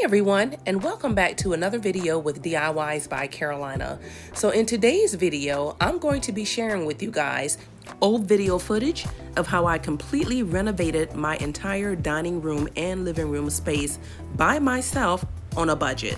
everyone, and welcome back to another video with DIYs by Carolina. So in today's video, I'm going to be sharing with you guys old video footage of how I completely renovated my entire dining room and living room space by myself on a budget.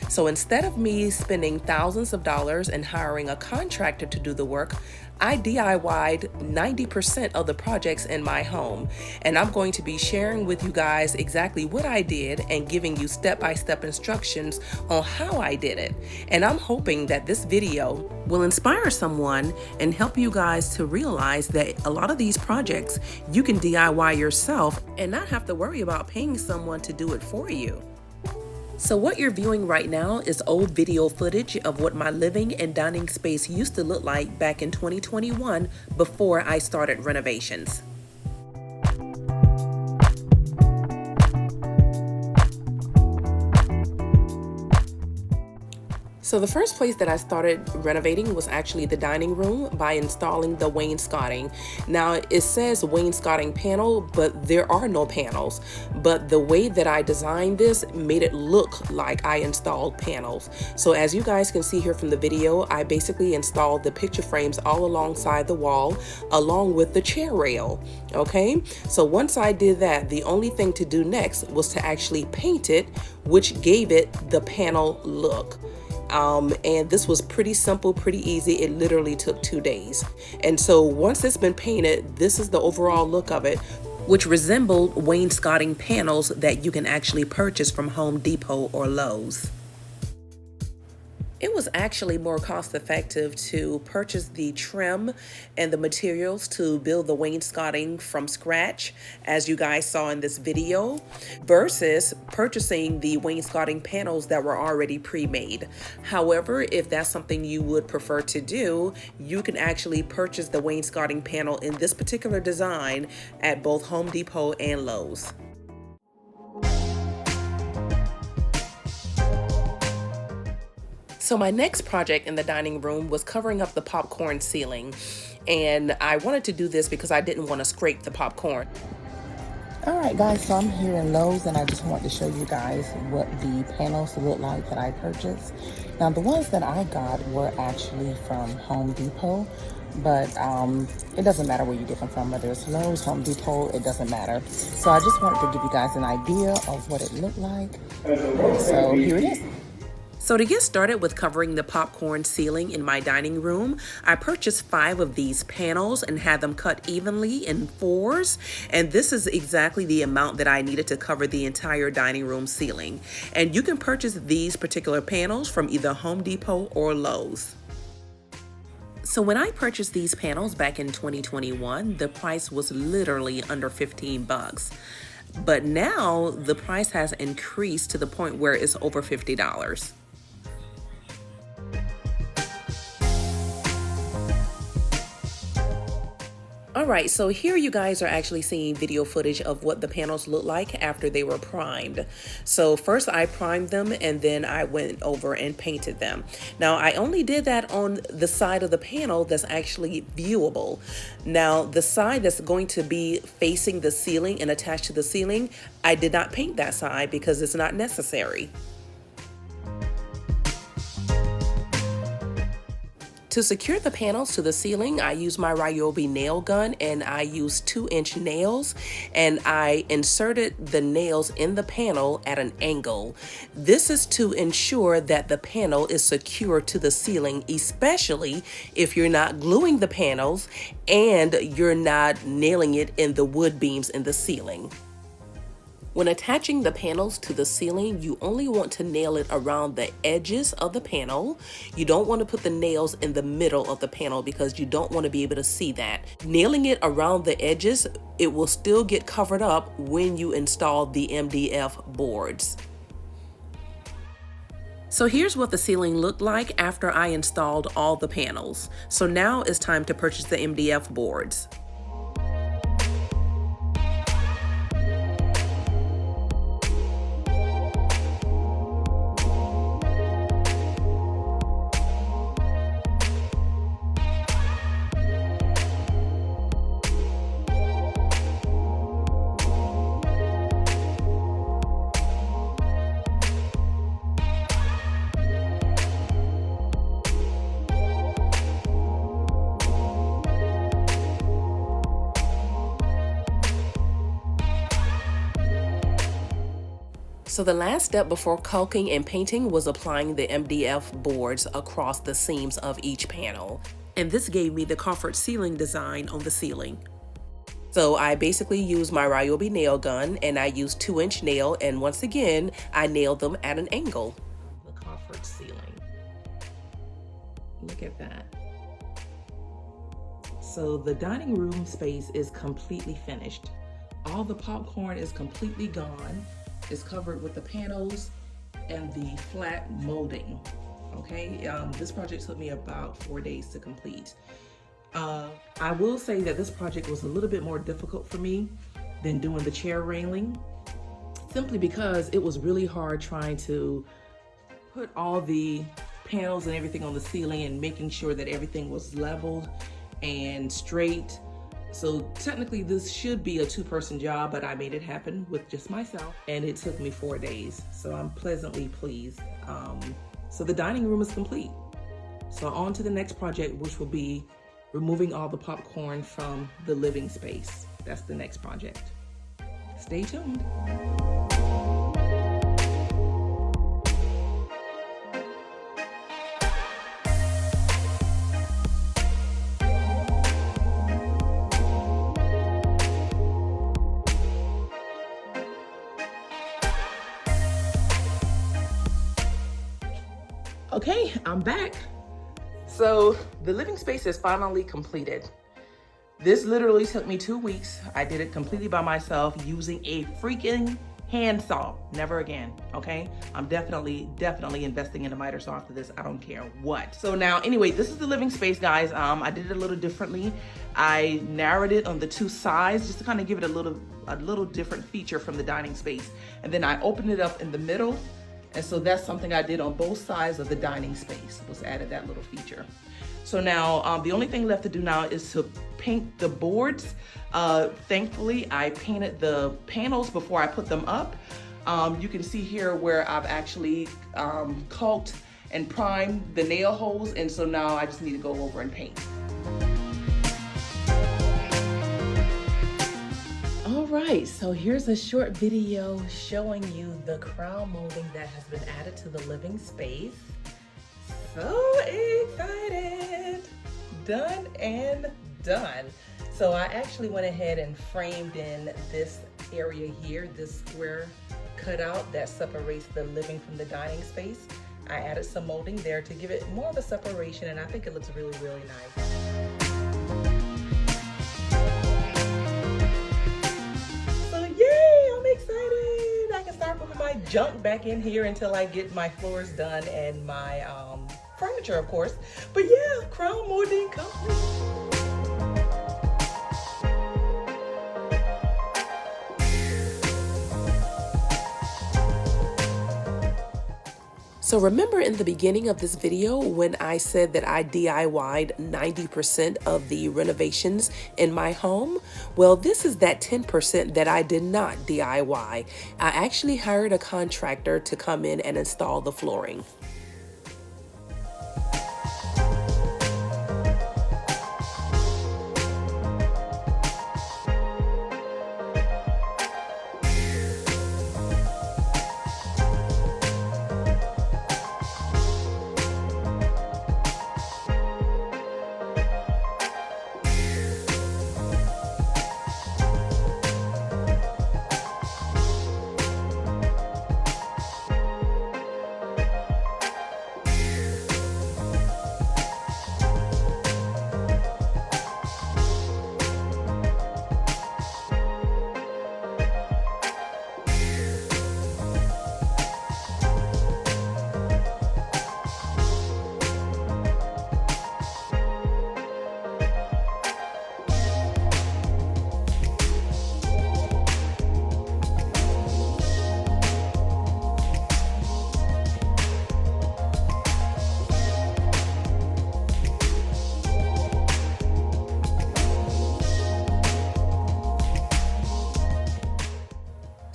So instead of me spending thousands of dollars and hiring a contractor to do the work, I DIY'd 90% of the projects in my home, and I'm going to be sharing with you guys exactly what I did and giving you step-by-step instructions on how I did it. And I'm hoping that this video will inspire someone and help you guys to realize that a lot of these projects you can DIY yourself and not have to worry about paying someone to do it for you. So what you're viewing right now is old video footage of what my living and dining space used to look like back in 2021 before I started renovations. So the first place that I started renovating was actually the dining room by installing the wainscoting. Now it says wainscoting panel, but there are no panels. But the way that I designed this made it look like I installed panels. So as you guys can see here from the video, I basically installed the picture frames all alongside the wall, along with the chair rail. Okay, so once I did that, the only thing to do next was to actually paint it, which gave it the panel look. And this was pretty simple, pretty easy. It literally took 2 days. And so once it's been painted, this is the overall look of it, which resembled wainscoting panels that you can actually purchase from Home Depot or Lowe's. It was actually more cost effective to purchase the trim and the materials to build the wainscoting from scratch, as you guys saw in this video, versus purchasing the wainscoting panels that were already pre-made. However, if that's something you would prefer to do, you can actually purchase the wainscoting panel in this particular design at both Home Depot and Lowe's. So my next project in the dining room was covering up the popcorn ceiling, and I wanted to do this because I didn't want to scrape the popcorn. Alright guys, so I'm here in Lowe's and I just want to show you guys what the panels look like that I purchased. Now the ones that I got were actually from Home Depot, but it doesn't matter where you get them from, whether it's Lowe's, Home Depot, it doesn't matter. So I just wanted to give you guys an idea of what it looked like. So here it is. So to get started with covering the popcorn ceiling in my dining room, I purchased 5 of these panels and had them cut evenly in 4s. And this is exactly the amount that I needed to cover the entire dining room ceiling. And you can purchase these particular panels from either Home Depot or Lowe's. So when I purchased these panels back in 2021, the price was literally under 15 bucks. But now the price has increased to the point where it's over $50. Alright, so here you guys are actually seeing video footage of what the panels look like after they were primed. So first I primed them and then I went over and painted them. Now I only did that on the side of the panel that's actually viewable. Now the side that's going to be facing the ceiling and attached to the ceiling, I did not paint that side because it's not necessary. To secure the panels to the ceiling, I use my Ryobi nail gun and I used 2-inch nails, and I inserted the nails in the panel at an angle. This is to ensure that the panel is secure to the ceiling, especially if you're not gluing the panels and you're not nailing it in the wood beams in the ceiling. When attaching the panels to the ceiling, you only want to nail it around the edges of the panel. You don't want to put the nails in the middle of the panel because you don't want to be able to see that. Nailing it around the edges, it will still get covered up when you install the MDF boards. So here's what the ceiling looked like after I installed all the panels. So now it's time to purchase the MDF boards. So the last step before caulking and painting was applying the MDF boards across the seams of each panel. And this gave me the comfort ceiling design on the ceiling. So I basically used my Ryobi nail gun, and I used 2-inch nail, and once again, I nailed them at an angle. The comfort ceiling. Look at that. So the dining room space is completely finished. All the popcorn is completely gone. It's covered with the panels and the flat molding. Okay, this project took me about 4 days to complete. I will say that this project was a little bit more difficult for me than doing the chair railing, simply because it was really hard trying to put all the panels and everything on the ceiling and making sure that everything was leveled and straight. So technically this should be a 2-person job, but I made it happen with just myself, and it took me 4 days. So I'm pleasantly pleased. So the dining room is complete. So on to the next project, which will be removing all the popcorn from the living space. That's the next project. Stay tuned. Okay, I'm back. So the living space is finally completed. This literally took me 2 weeks. I did it completely by myself using a freaking handsaw. Never again, okay? I'm definitely investing in a miter saw after this. I don't care what. So now, anyway, this is the living space, guys. I did it a little differently. I narrowed it on the 2 sides just to kind of give it a little different feature from the dining space. And then I opened it up in the middle. And so that's something I did on both sides of the dining space, was added that little feature. So now the only thing left to do now is to paint the boards. Thankfully, I painted the panels before I put them up. You can see here where I've actually caulked and primed the nail holes. And so now I just need to go over and paint. All right, so here's a short video showing you the crown molding that has been added to the living space. So excited! Done and done. So I actually went ahead and framed in this area here, this square cutout that separates the living from the dining space. I added some molding there to give it more of a separation, and I think it looks really, really nice. My junk back in here until I get my floors done and my furniture, of course. But yeah, crown molding complete. So remember in the beginning of this video when I said that I DIY'd 90% of the renovations in my home? Well, this is that 10% that I did not DIY. I actually hired a contractor to come in and install the flooring.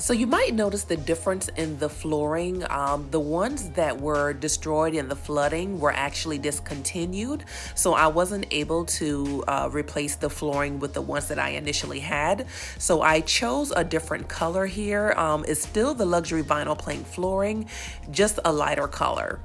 So you might notice the difference in the flooring. The ones that were destroyed in the flooding were actually discontinued. So I wasn't able to replace the flooring with the ones that I initially had. So I chose a different color here. It's still the luxury vinyl plank flooring, just a lighter color.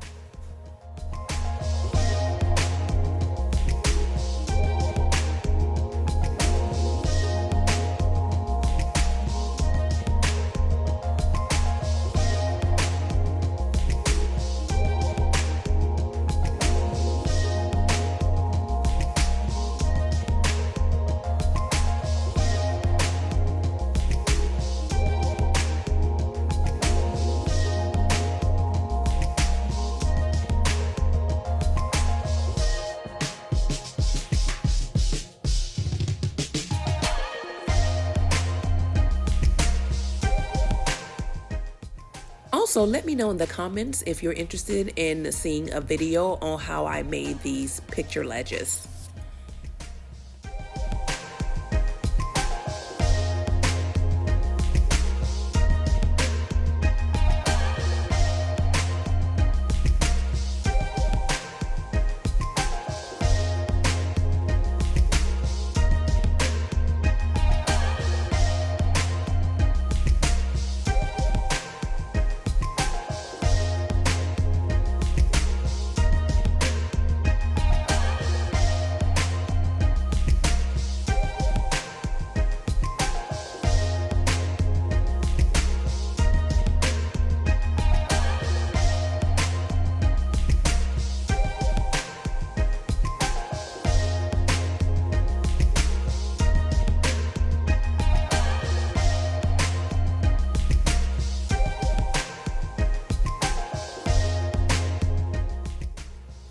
Also, let me know in the comments if you're interested in seeing a video on how I made these picture ledges.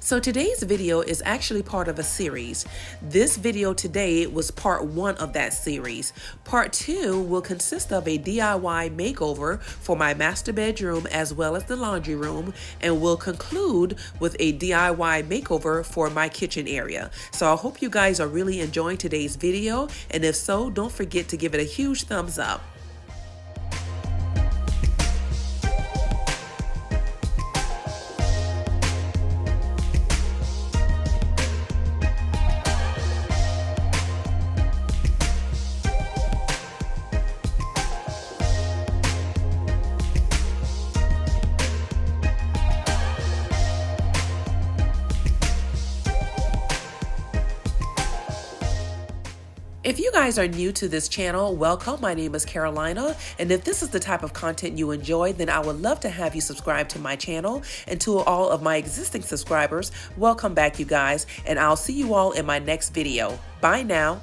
So today's video is actually part of a series. This video today was part 1 of that series. Part 2 will consist of a DIY makeover for my master bedroom as well as the laundry room, and will conclude with a DIY makeover for my kitchen area. So I hope you guys are really enjoying today's video, and if so, don't forget to give it a huge thumbs up. If you guys are new to this channel, welcome. My name is Carolina, and if this is the type of content you enjoy, then I would love to have you subscribe to my channel. And to all of my existing subscribers, welcome back, you guys, and I'll see you all in my next video. Bye now.